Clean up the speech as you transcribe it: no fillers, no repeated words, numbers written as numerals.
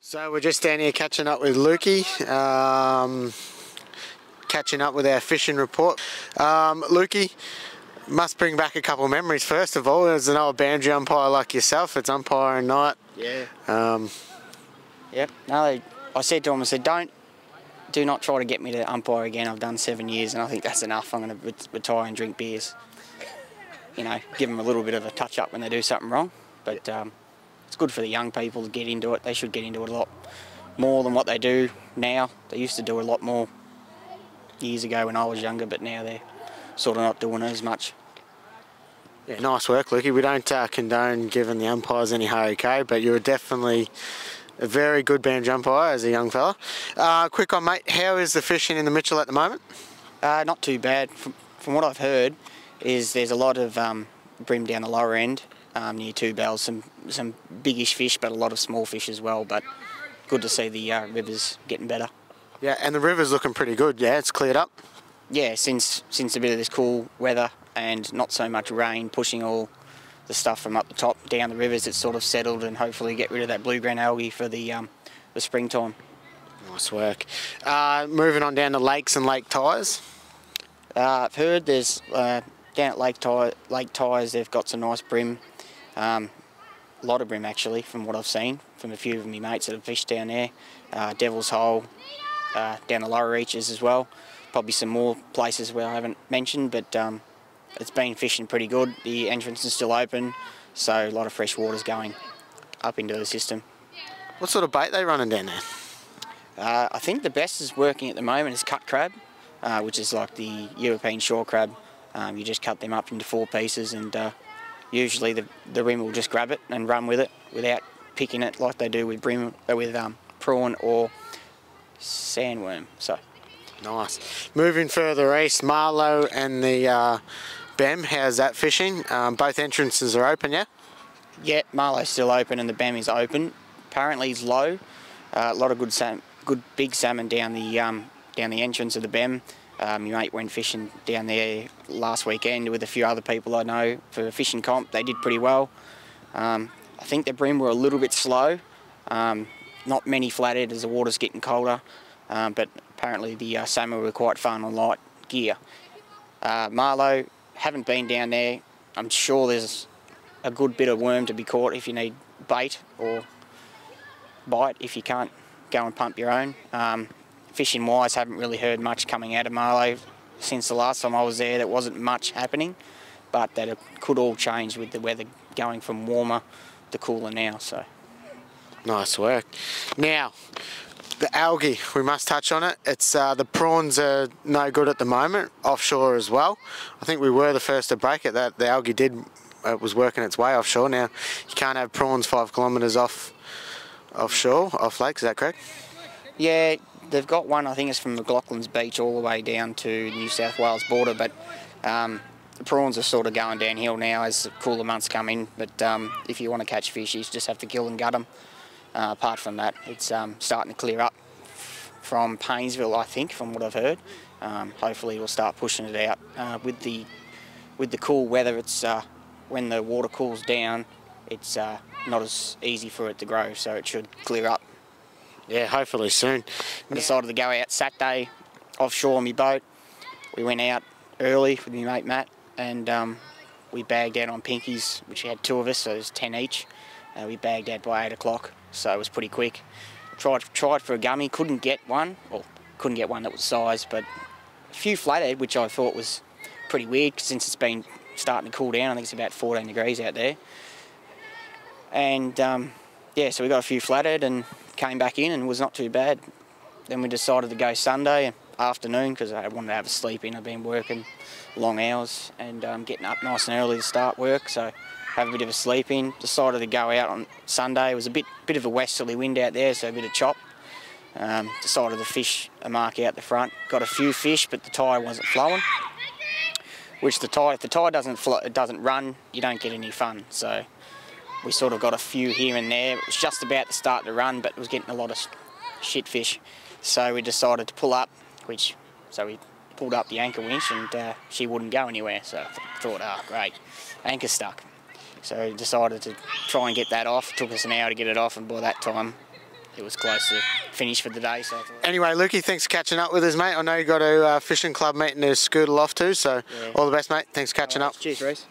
So we're just down here catching up with Lukey, catching up with our fishing report. Lukey, must bring back a couple of memories first of all. As an old boundary umpire like yourself, it's umpiring night. Yeah. Yep. No, I said to him, I said, do not try to get me to umpire again. I've done 7 years and I think that's enough. I'm going to retire and drink beers. You know, give them a little bit of a touch up when they do something wrong. But it's good for the young people to get into it. They should get into it a lot more than what they do now. They used to do a lot more years ago when I was younger, but now they're sort of not doing it as much. Yeah, nice work, Lukey. We don't condone giving the umpires any okay, but you were definitely a very good boundary umpire as a young fella. Quick on, mate, how is the fishing in the Mitchell at the moment? Not too bad. From what I've heard, is there's a lot of bream down the lower end near Two Bells. Some biggish fish, but a lot of small fish as well. But good to see the rivers getting better. Yeah, and the river's looking pretty good. Yeah, it's cleared up. Yeah, since a bit of this cool weather and not so much rain pushing all the stuff from up the top down the rivers, it's sort of settled, and hopefully get rid of that blue-green algae for the springtime. Nice work. Moving on down to lakes and lake tyres. I've heard there's down at Lake Tyres they've got some nice bream, a lot of bream actually from what I've seen from a few of my mates that have fished down there. Devil's Hole, down the lower reaches as well. Probably some more places where I haven't mentioned, but it's been fishing pretty good. The entrance is still open, so a lot of fresh water's going up into the system. What sort of bait are they running down there? I think the best is working at the moment is cut crab, which is like the European shore crab. You just cut them up into 4 pieces, and usually the rim will just grab it and run with it without picking it like they do with prawn or sandworm. So. Nice. Moving further east, Marlow and the Bem, how's that fishing? Both entrances are open, yeah? Yeah, Marlow's still open and the Bem is open. Apparently it's low. A lot of good big salmon down the entrance of the Bem. My mate went fishing down there last weekend with a few other people I know for a fishing comp. They did pretty well. I think the bream were a little bit slow. Not many flathead as the water's getting colder, but apparently the salmon were quite fun on light gear. Marlow, haven't been down there. I'm sure there's a good bit of worm to be caught if you need bait or bite if you can't go and pump your own. Fishing wise, haven't really heard much coming out of Marlow since the last time I was there. There wasn't much happening, but that it could all change with the weather going from warmer to cooler now. So nice work. Now, the algae, we must touch on it. It's the prawns are no good at the moment, offshore as well. I think we were the first to break it. That the algae was working its way offshore. Now you can't have prawns 5 kilometres offshore, off lakes. Is that correct? Yeah, they've got one. I think it's from McLaughlin's Beach all the way down to the New South Wales border. But the prawns are sort of going downhill now as the cooler months come in. But if you want to catch fish, you just have to kill and gut them. Apart from that, it's starting to clear up from Paynesville, I think, from what I've heard. Hopefully we'll start pushing it out. With the cool weather, it's when the water cools down, it's not as easy for it to grow, so it should clear up. Yeah, hopefully soon. I decided to go out Saturday offshore on my boat. We went out early with my mate Matt, and we bagged out on pinkies, which had 2 of us, so there's 10 each. We bagged out by 8 o'clock, so it was pretty quick. Tried for a gummy, couldn't get one. Well, couldn't get one that was size, but a few flathead, which I thought was pretty weird since it's been starting to cool down. I think it's about 14 degrees out there. And yeah, so we got a few flathead and came back in and was not too bad. Then we decided to go Sunday afternoon because I wanted to have a sleep in. I've been working long hours and getting up nice and early to start work, so have a bit of a sleep in. Decided to go out on Sunday. It was a bit of a westerly wind out there, so a bit of chop. Decided to fish a mark out the front. Got a few fish, but the tide wasn't flowing. Which if the tide doesn't run, you don't get any fun. So we sort of got a few here and there. It was just about to start to run, but it was getting a lot of shit fish. So we decided to pull up, so we pulled up the anchor winch and she wouldn't go anywhere. So I thought, oh great, anchor stuck. So we decided to try and get that off. It took us an hour to get it off, and by that time it was close to finish for the day. So Anyway, Lukey, thanks for catching up with us, mate. I know you got a fishing club meeting to scootle off to, so all the best, mate. Thanks for catching up. Cheers, Reece.